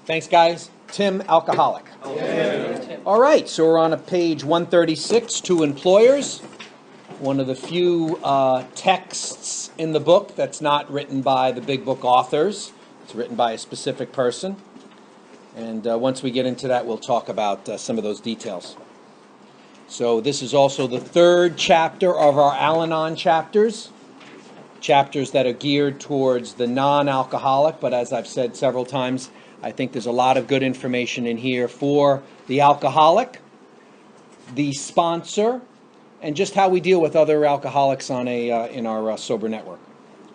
Thanks, guys. Tim, alcoholic. All right, so we're on page 136, to employers. One of the few texts in the book that's not written by the big book authors. It's written by a specific person. And once we get into that, we'll talk about some of those details. So this is also the third chapter of our Al-Anon chapters that are geared towards the non-alcoholic. But as I've said several times, I think there's a lot of good information in here for the alcoholic, the sponsor, and just how we deal with other alcoholics on in our sober network.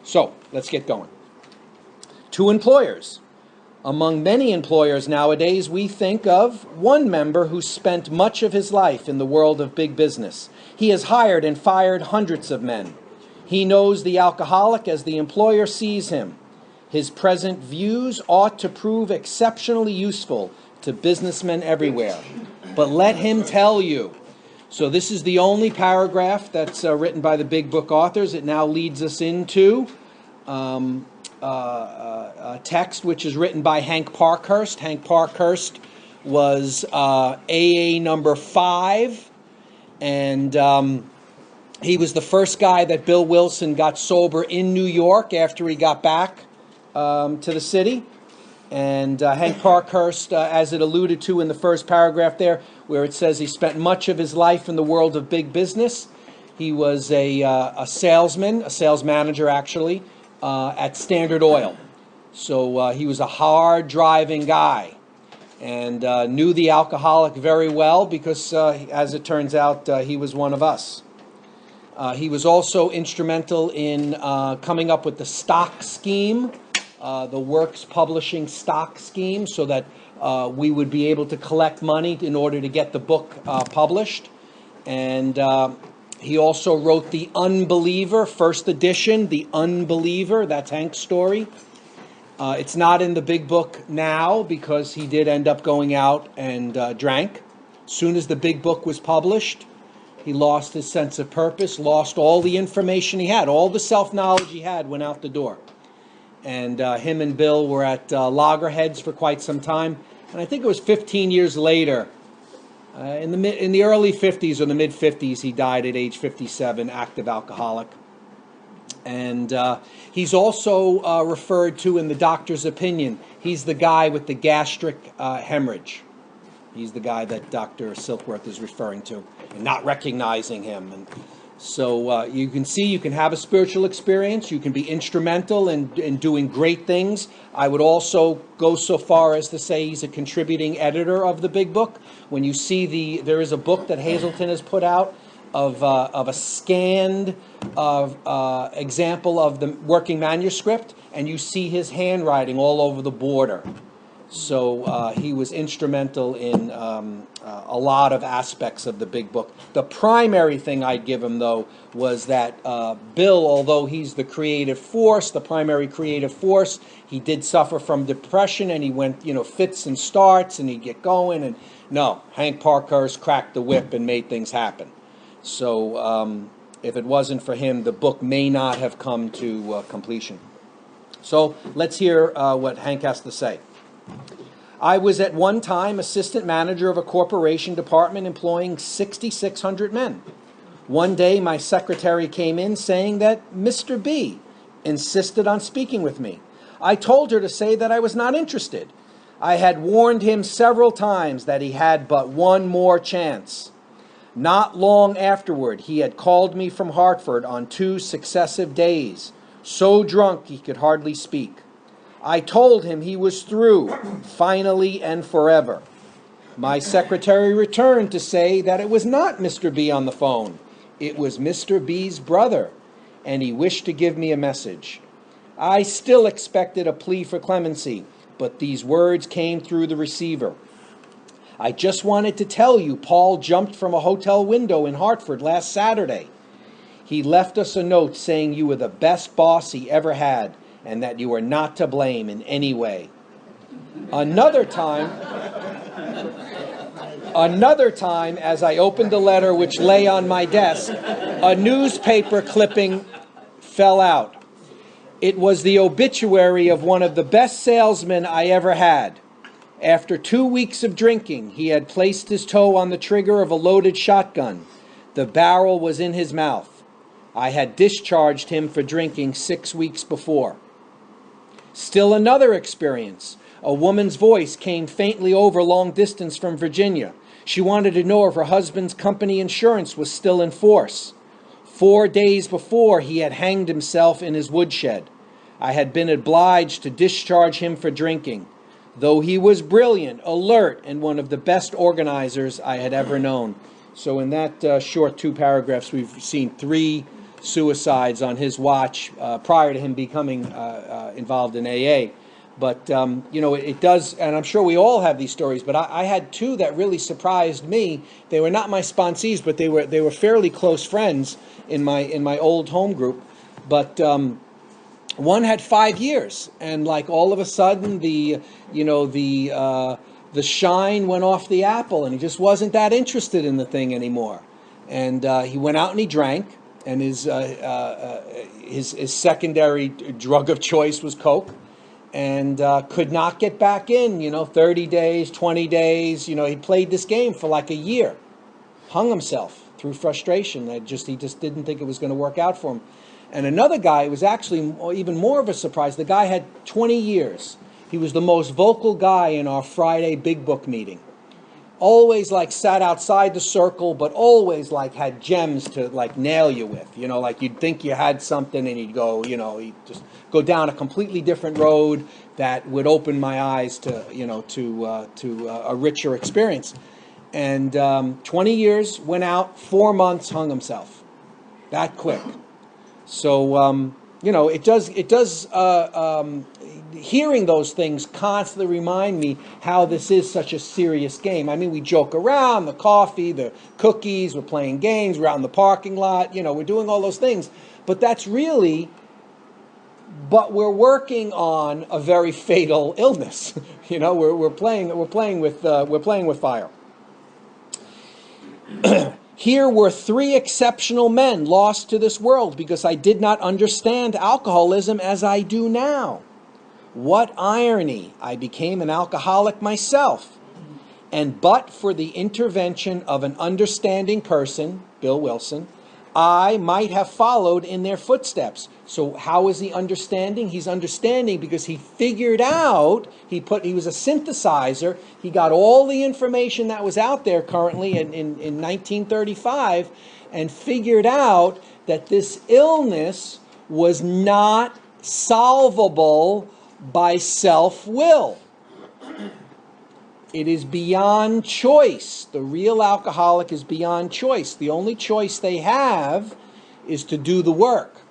So let's get going. To employers. Among many employers nowadays, we think of one member who spent much of his life in the world of big business. He has hired and fired hundreds of men. He knows the alcoholic as the employer sees him. His present views ought to prove exceptionally useful to businessmen everywhere. But let him tell you. So this is the only paragraph that's written by the big book authors. It now leads us into a text which is written by Hank Parkhurst. Hank Parkhurst was AA number 5, and he was the first guy that Bill Wilson got sober in New York after he got back to the city. And Hank Parkhurst, as it alluded to in the first paragraph there, where it says he spent much of his life in the world of big business. He was a salesman, a sales manager actually, at Standard Oil. So he was a hard-driving guy and knew the alcoholic very well because, as it turns out, he was one of us. He was also instrumental in coming up with the stock scheme, the Works Publishing stock scheme, so that we would be able to collect money in order to get the book published. And he also wrote The Unbeliever, first edition, The Unbeliever. That's Hank's story. It's not in the big book now because he did end up going out and drank. As soon as the big book was published, he lost his sense of purpose, lost all the information he had. All the self-knowledge he had went out the door. And him and Bill were at loggerheads for quite some time. And I think it was 15 years later, in the early 50s or the mid-50s, he died at age 57, active alcoholic. And he's also referred to in the doctor's opinion. He's the guy with the gastric hemorrhage. He's the guy that Dr. Silkworth is referring to and not recognizing him. And so you can see you can have a spiritual experience. You can be instrumental in doing great things. I would also go so far as to say he's a contributing editor of the big book. When you see there is a book that Hazelton has put out of a scanned example of the working manuscript, and you see his handwriting all over the border. So he was instrumental in a lot of aspects of the big book. The primary thing I'd give him, though, was that Bill, although he's the creative force, the primary creative force, he did suffer from depression, and he went, fits and starts, and he'd get going. And no, Hank Parkhurst cracked the whip and made things happen. So if it wasn't for him, the book may not have come to completion. So let's hear what Hank has to say. I was at one time assistant manager of a corporation department employing 6,600 men. One day my secretary came in saying that Mr. B insisted on speaking with me. I told her to say that I was not interested. I had warned him several times that he had but one more chance. Not long afterward, he had called me from Hartford on 2 successive days, so drunk he could hardly speak. I told him he was through, finally and forever. My secretary returned to say that it was not Mr. B on the phone. It was Mr. B's brother, and he wished to give me a message. I still expected a plea for clemency, but these words came through the receiver. I just wanted to tell you Paul jumped from a hotel window in Hartford last Saturday. He left us a note saying you were the best boss he ever had, and that you are not to blame in any way. Another time, as I opened the letter which lay on my desk, a newspaper clipping fell out. It was the obituary of one of the best salesmen I ever had. After 2 weeks of drinking, he had placed his toe on the trigger of a loaded shotgun. The barrel was in his mouth. I had discharged him for drinking 6 weeks before. Still another experience. A woman's voice came faintly over long distance from Virginia. She wanted to know if her husband's company insurance was still in force. 4 days before, he had hanged himself in his woodshed. I had been obliged to discharge him for drinking, though he was brilliant, alert, and one of the best organizers I had ever known. So in that short 2 paragraphs, we've seen 3 suicides on his watch prior to him becoming involved in AA. But, it does, and I'm sure we all have these stories, but I had 2 that really surprised me. They were not my sponsees, but they were fairly close friends in my old home group. But one had 5 years, and like all of a sudden the shine went off the apple, and he just wasn't that interested in the thing anymore. And he went out and he drank, and his secondary drug of choice was coke. And could not get back in, 30 days, 20 days. He played this game for like a year. Hung himself through frustration. He just didn't think it was going to work out for him. And another guy was actually even more of a surprise. The guy had 20 years. He was the most vocal guy in our Friday Big Book meeting. Always sat outside the circle, but always had gems to nail you with. You'd think you had something, and he'd go, he'd just go down a completely different road that would open my eyes to a richer experience. And 20 years, went out, 4 months, hung himself. That quick. So it does. Hearing those things constantly remind me how this is such a serious game. I mean, we joke around, the coffee, the cookies, we're playing games, we're out in the parking lot, we're doing all those things. But we're working on a very fatal illness. We're playing with fire. Here were 3 exceptional men lost to this world because I did not understand alcoholism as I do now. What irony! I became an alcoholic myself. And but for the intervention of an understanding person, Bill Wilson, I might have followed in their footsteps. So how is he understanding? He's understanding because he figured out, he was a synthesizer, he got all the information that was out there currently in 1935 and figured out that this illness was not solvable by self-will. It is beyond choice. The real alcoholic is beyond choice. The only choice they have is to do the work.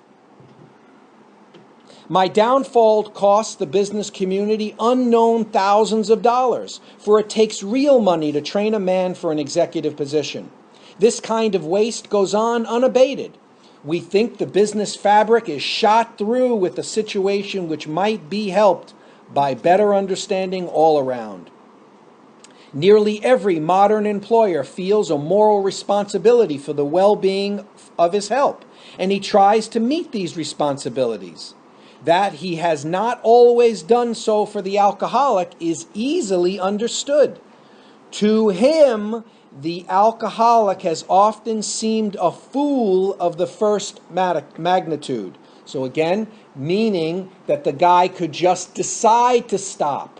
My downfall cost the business community unknown thousands of dollars, for it takes real money to train a man for an executive position. This kind of waste goes on unabated. We think the business fabric is shot through with a situation which might be helped by better understanding all around. Nearly every modern employer feels a moral responsibility for the well-being of his help, and he tries to meet these responsibilities. That he has not always done so for the alcoholic is easily understood. To him, the alcoholic has often seemed a fool of the first magnitude. So again, meaning that the guy could just decide to stop.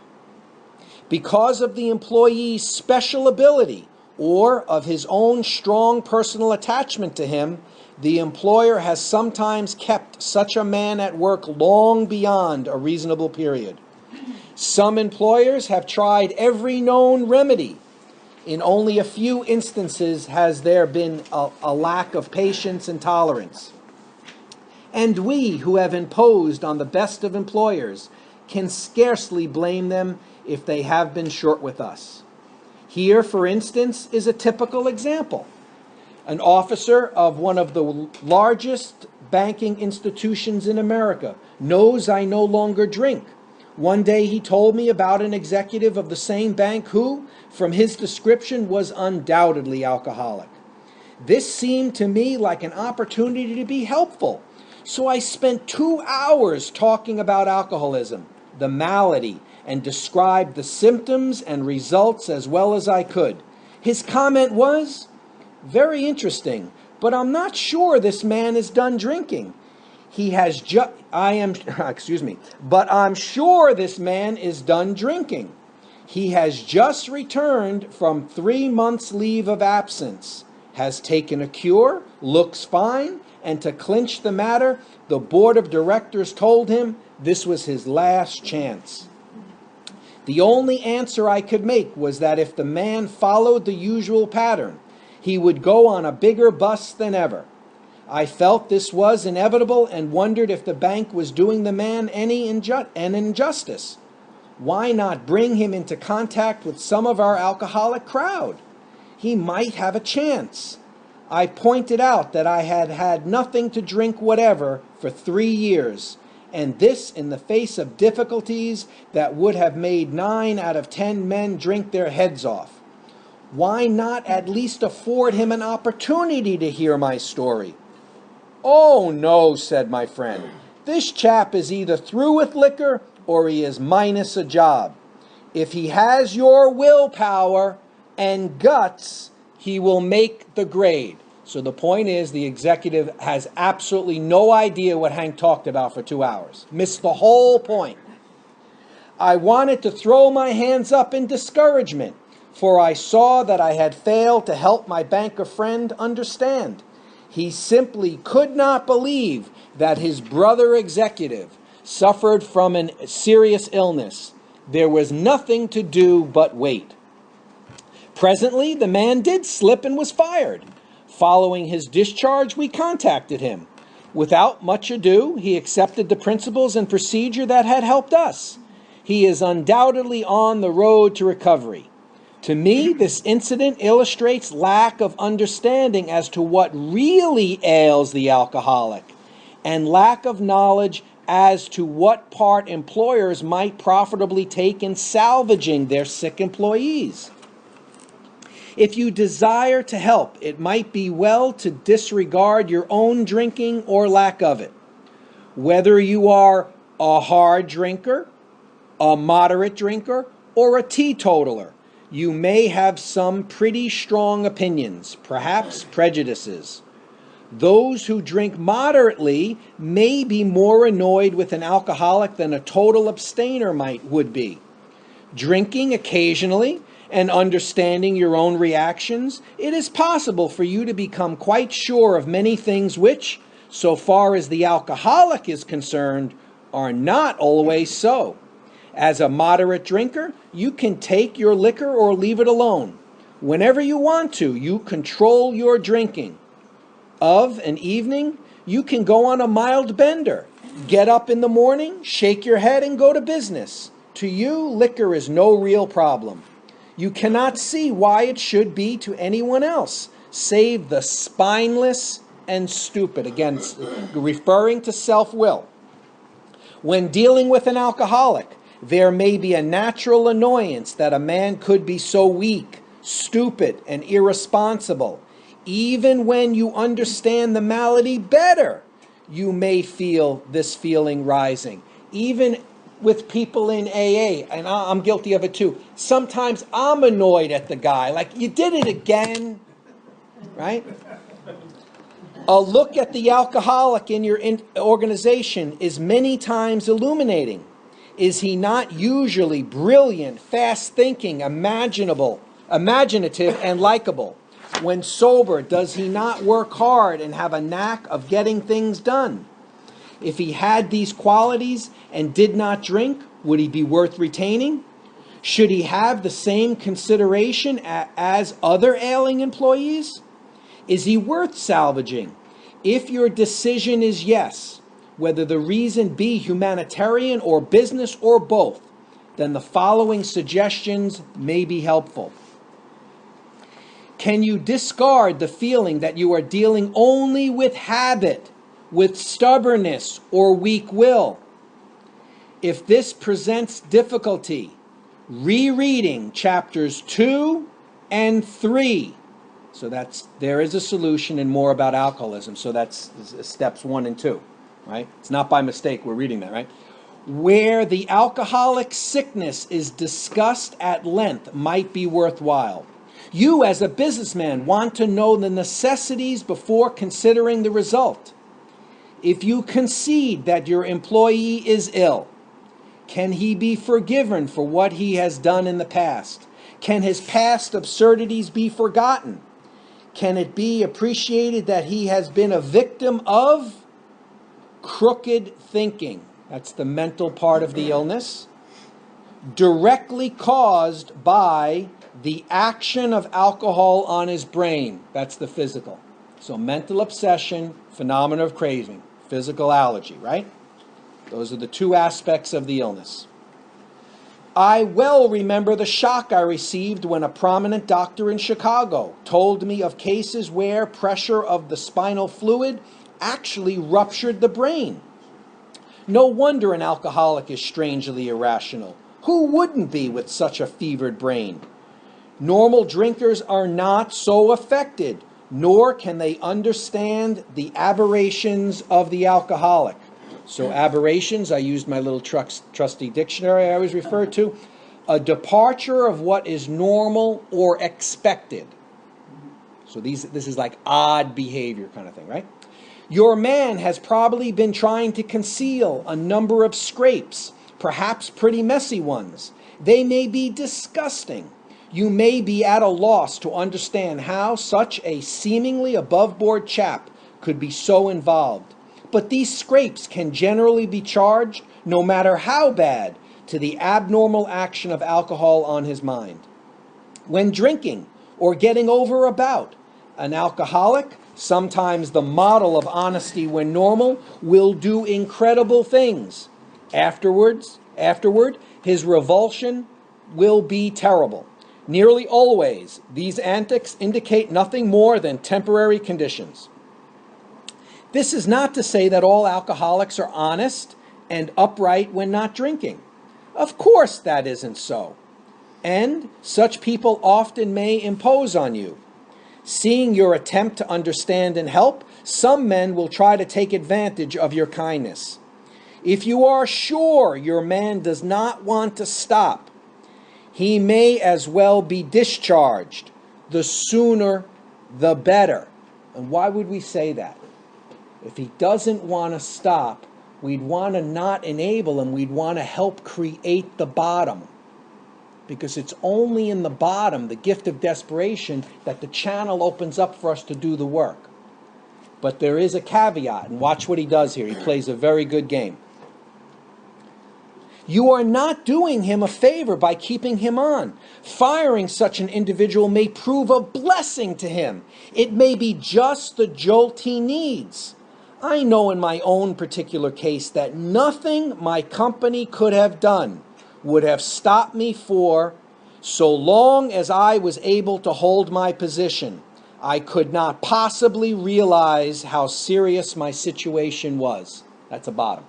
Because of the employee's special ability or of his own strong personal attachment to him, the employer has sometimes kept such a man at work long beyond a reasonable period. Some employers have tried every known remedy. In only a few instances has there been a lack of patience and tolerance. And we who have imposed on the best of employers can scarcely blame them if they have been short with us. Here, for instance, is a typical example. An officer of one of the largest banking institutions in America knows I no longer drink. One day he told me about an executive of the same bank who, from his description, was undoubtedly alcoholic. This seemed to me like an opportunity to be helpful. So I spent 2 hours talking about alcoholism, the malady, and described the symptoms and results as well as I could. His comment was, "Very interesting, but I'm not sure this man is done drinking. He has but I'm sure this man is done drinking. He has just returned from 3 months' leave of absence, has taken a cure, looks fine, and to clinch the matter, the board of directors told him this was his last chance." The only answer I could make was that if the man followed the usual pattern, he would go on a bigger bust than ever. I felt this was inevitable and wondered if the bank was doing the man an injustice. Why not bring him into contact with some of our alcoholic crowd? He might have a chance. I pointed out that I had had nothing to drink whatever for 3 years, and this in the face of difficulties that would have made 9 out of 10 men drink their heads off. Why not at least afford him an opportunity to hear my story? "Oh, no," said my friend. "This chap is either through with liquor or he is minus a job. If he has your willpower and guts, he will make the grade." So the point is, the executive has absolutely no idea what Hank talked about for 2 hours. Missed the whole point. I wanted to throw my hands up in discouragement, for I saw that I had failed to help my banker friend understand. He simply could not believe that his brother executive suffered from a serious illness. There was nothing to do but wait. Presently, the man did slip and was fired. Following his discharge, we contacted him. Without much ado, he accepted the principles and procedure that had helped us. He is undoubtedly on the road to recovery. To me, this incident illustrates lack of understanding as to what really ails the alcoholic, and lack of knowledge as to what part employers might profitably take in salvaging their sick employees. If you desire to help, it might be well to disregard your own drinking or lack of it. Whether you are a hard drinker, a moderate drinker, or a teetotaler, you may have some pretty strong opinions, perhaps prejudices. Those who drink moderately may be more annoyed with an alcoholic than a total abstainer would be. Drinking occasionally and understanding your own reactions, it is possible for you to become quite sure of many things which, so far as the alcoholic is concerned, are not always so. As a moderate drinker, you can take your liquor or leave it alone. Whenever you want to, you control your drinking. Of an evening, you can go on a mild bender. Get up in the morning, shake your head, and go to business. To you, liquor is no real problem. You cannot see why it should be to anyone else, save the spineless and stupid. Again, referring to self-will. When dealing with an alcoholic, there may be a natural annoyance that a man could be so weak, stupid, and irresponsible. Even when you understand the malady better, you may feel this feeling rising. Even with people in AA, and I'm guilty of it too, sometimes I'm annoyed at the guy, like, you did it again, right? A look at the alcoholic in your organization is many times illuminating. Is he not usually brilliant, fast-thinking, imaginative, and likable? When sober, does he not work hard and have a knack of getting things done? If he had these qualities and did not drink, would he be worth retaining? Should he have the same consideration as other ailing employees? Is he worth salvaging? If your decision is yes, whether the reason be humanitarian or business or both, then the following suggestions may be helpful. Can you discard the feeling that you are dealing only with habit, with stubbornness, or weak will? If this presents difficulty, rereading chapters 2 and 3. So there is a solution and more about alcoholism. So that's steps 1 and 2. Right? It's not by mistake we're reading that, right? where the alcoholic sickness is discussed at length might be worthwhile. You, as a businessman, want to know the necessities before considering the result. If you concede that your employee is ill, can he be forgiven for what he has done in the past? Can his past absurdities be forgotten? Can it be appreciated that he has been a victim of crooked thinking? That's the mental part of the illness, directly caused by the action of alcohol on his brain. That's the physical. So mental obsession, phenomena of craving, physical allergy, right? Those are the two aspects of the illness. I well remember the shock I received when a prominent doctor in Chicago told me of cases where pressure of the spinal fluid actually ruptured the brain. No wonder an alcoholic is strangely irrational. Who wouldn't be with such a fevered brain? Normal drinkers are not so affected, nor can they understand the aberrations of the alcoholic. So aberrations, I used my little trusty dictionary I always refer to, a departure of what is normal or expected. So this is like odd behavior kind of thing, right? Your man has probably been trying to conceal a number of scrapes, perhaps pretty messy ones. They may be disgusting. You may be at a loss to understand how such a seemingly above-board chap could be so involved. But these scrapes can generally be charged, no matter how bad, to the abnormal action of alcohol on his mind. When drinking or getting over about, an alcoholic, sometimes the model of honesty when normal, will do incredible things. Afterward, his revulsion will be terrible. Nearly always, these antics indicate nothing more than temporary conditions. This is not to say that all alcoholics are honest and upright when not drinking. Of course that isn't so. And such people often may impose on you. Seeing your attempt to understand and help, some men will try to take advantage of your kindness. If you are sure your man does not want to stop, he may as well be discharged. The sooner, the better. And why would we say that? If he doesn't want to stop, we'd want to not enable him. We'd want to help create the bottom. Because it's only in the bottom, the gift of desperation, that the channel opens up for us to do the work. But there is a caveat, and watch what he does here. He plays a very good game. You are not doing him a favor by keeping him on. Firing such an individual may prove a blessing to him. It may be just the jolt he needs. I know in my own particular case that nothing my company could have done would have stopped me for so long as I was able to hold my position. I could not possibly realize how serious my situation was. That's a bottom.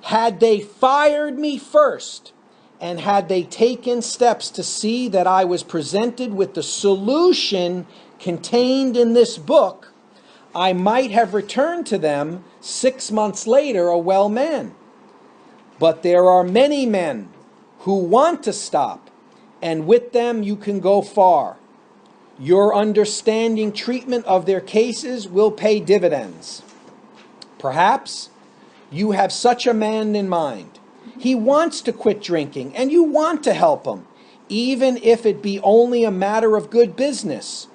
Had they fired me first, and had they taken steps to see that I was presented with the solution contained in this book, I might have returned to them 6 months later a well man. But there are many men who want to stop, and with them you can go far. Your understanding treatment of their cases will pay dividends. Perhaps you have such a man in mind. He wants to quit drinking, and you want to help him, even if it be only a matter of good business.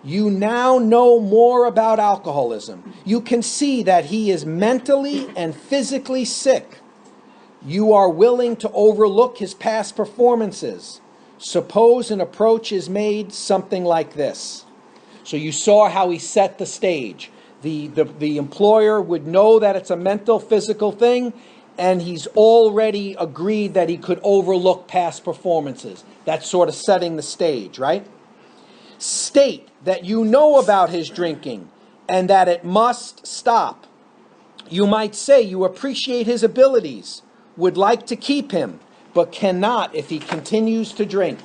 You now know more about alcoholism. You can see that he is mentally and physically sick. You are willing to overlook his past performances. Suppose an approach is made something like this. So you saw how he set the stage. The employer would know that it's a mental, physical thing, and he's already agreed that he could overlook past performances. That's sort of setting the stage, right? State that you know about his drinking and that it must stop. You might say you appreciate his abilities, would like to keep him, but cannot if he continues to drink.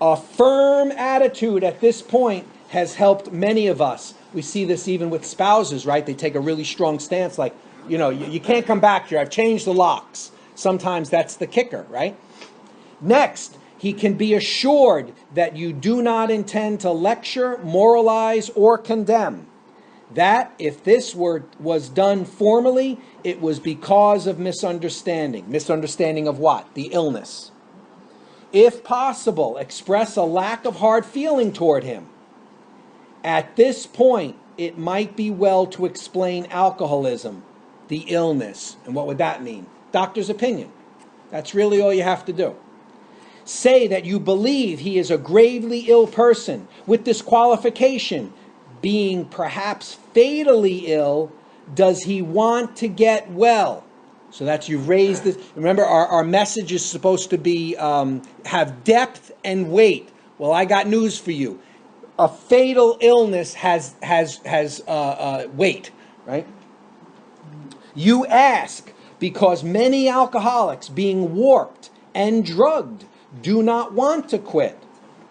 A firm attitude at this point has helped many of us. We see this even with spouses, right? They take a really strong stance like, You can't come back here. I've changed the locks. Sometimes that's the kicker, right? Next, he can be assured that you do not intend to lecture, moralize, or condemn. That, if this was done formally, it was because of misunderstanding. Misunderstanding of what? The illness. If possible, express a lack of hard feeling toward him. At this point, it might be well to explain alcoholism, the illness. And what would that mean? Doctor's opinion. That's really all you have to do. Say that you believe he is a gravely ill person with this qualification. Being perhaps fatally ill, does he want to get well? So that's, you've raised this. Remember, our message is supposed to be have depth and weight. Well, I got news for you. A fatal illness has weight, right? You ask because many alcoholics, being warped and drugged, do not want to quit.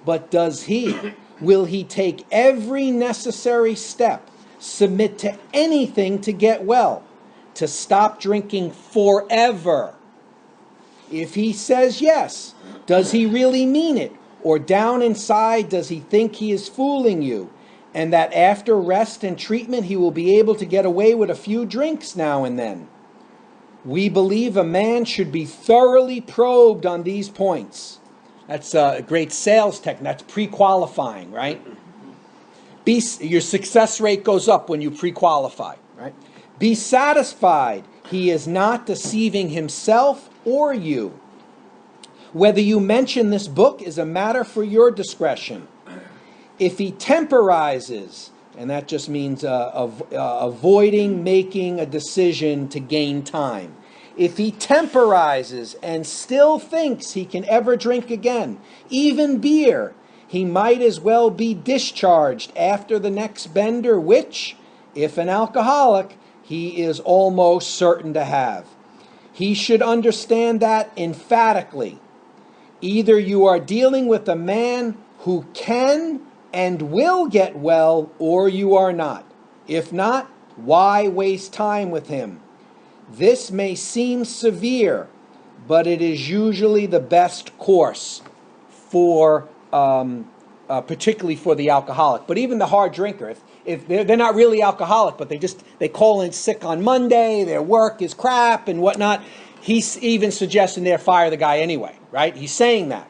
But does he? Will he take every necessary step, submit to anything to get well, to stop drinking forever? If he says yes, does he really mean it? Or down inside, does he think he is fooling you, and that after rest and treatment he will be able to get away with a few drinks now and then? We believe a man should be thoroughly probed on these points. That's a great sales technique. That's pre-qualifying, right? Your success rate goes up when you pre-qualify, right? Be satisfied he is not deceiving himself or you. Whether you mention this book is a matter for your discretion. If he temporizes, and that just means avoiding making a decision to gain time. If he temporizes and still thinks he can ever drink again, even beer, he might as well be discharged after the next bender, which, if an alcoholic, he is almost certain to have. He should understand that emphatically. Either you are dealing with a man who can and will get well, or you are not. If not, why waste time with him? This may seem severe, but it is usually the best course for, particularly for the alcoholic. But even the hard drinker, if they're not really alcoholic, but they call in sick on Monday, their work is crap and whatnot, he's even suggesting they fire the guy anyway, right? He's saying that.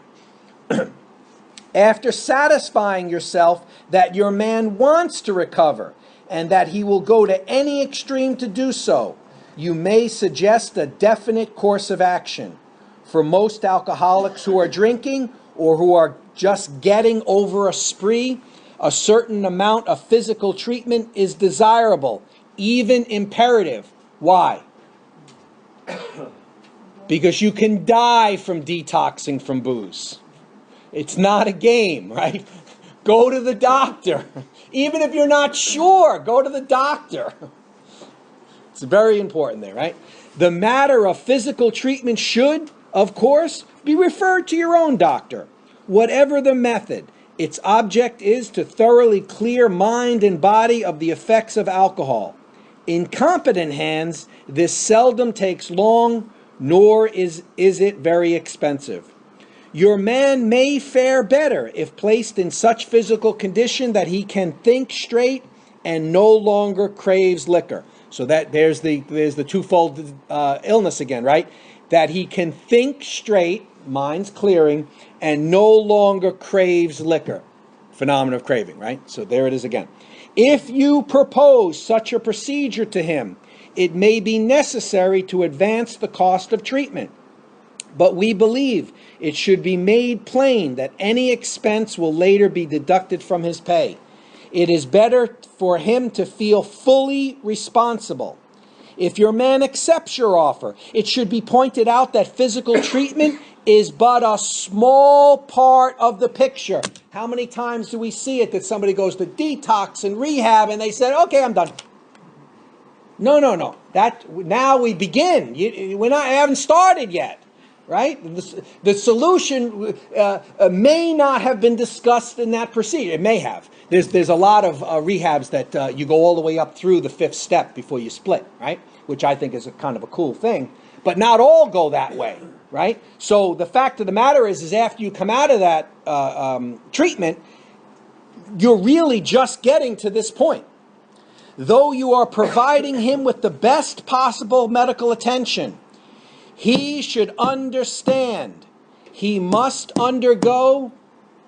After satisfying yourself that your man wants to recover and that he will go to any extreme to do so, you may suggest a definite course of action. For most alcoholics who are drinking or who are just getting over a spree, a certain amount of physical treatment is desirable, even imperative. Why? Because you can die from detoxing from booze. It's not a game, right? Go to the doctor. Even if you're not sure, go to the doctor. It's very important there, right? The matter of physical treatment should, of course, be referred to your own doctor. Whatever the method, its object is to thoroughly clear mind and body of the effects of alcohol. In competent hands, this seldom takes long, nor is it very expensive. Your man may fare better if placed in such physical condition that he can think straight and no longer craves liquor. So that there's the twofold illness again, right? That he can think straight, mind's clearing, and no longer craves liquor. Phenomenon of craving, right? So there it is again. If you propose such a procedure to him, it may be necessary to advance the cost of treatment. But we believe it should be made plain that any expense will later be deducted from his pay. It is better for him to feel fully responsible. If your man accepts your offer, it should be pointed out that physical treatment is but a small part of the picture. How many times do we see it that somebody goes to detox and rehab and they said, okay, I'm done. No. Now we begin. I haven't started yet. right? The solution may not have been discussed in that procedure. It may have. There's a lot of rehabs that you go all the way up through the 5th step before you split, right? Which I think is a kind of a cool thing. But not all go that way, right? So the fact of the matter is after you come out of that treatment, you're really just getting to this point. Though you are providing him with the best possible medical attention, he should understand he must undergo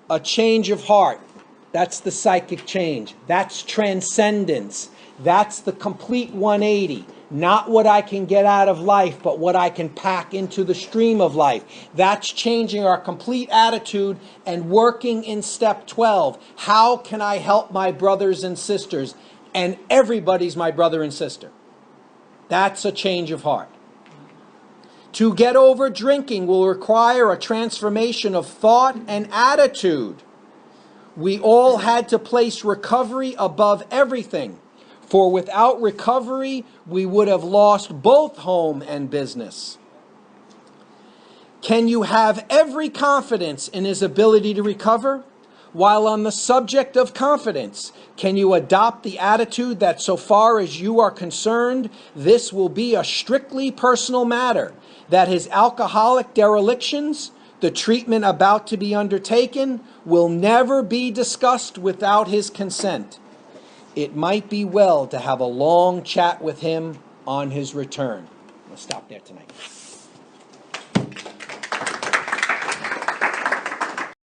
a change of heart. That's the psychic change. That's transcendence. That's the complete 180. Not what I can get out of life, but what I can pack into the stream of life. That's changing our complete attitude and working in step 12. How can I help my brothers and sisters? And everybody's my brother and sister. That's a change of heart. To get over drinking will require a transformation of thought and attitude. We all had to place recovery above everything, for without recovery, we would have lost both home and business. Can you have every confidence in his ability to recover? While on the subject of confidence, can you adopt the attitude that so far as you are concerned, this will be a strictly personal matter, that his alcoholic derelictions, the treatment about to be undertaken, will never be discussed without his consent? It might be well to have a long chat with him on his return. We'll stop there tonight.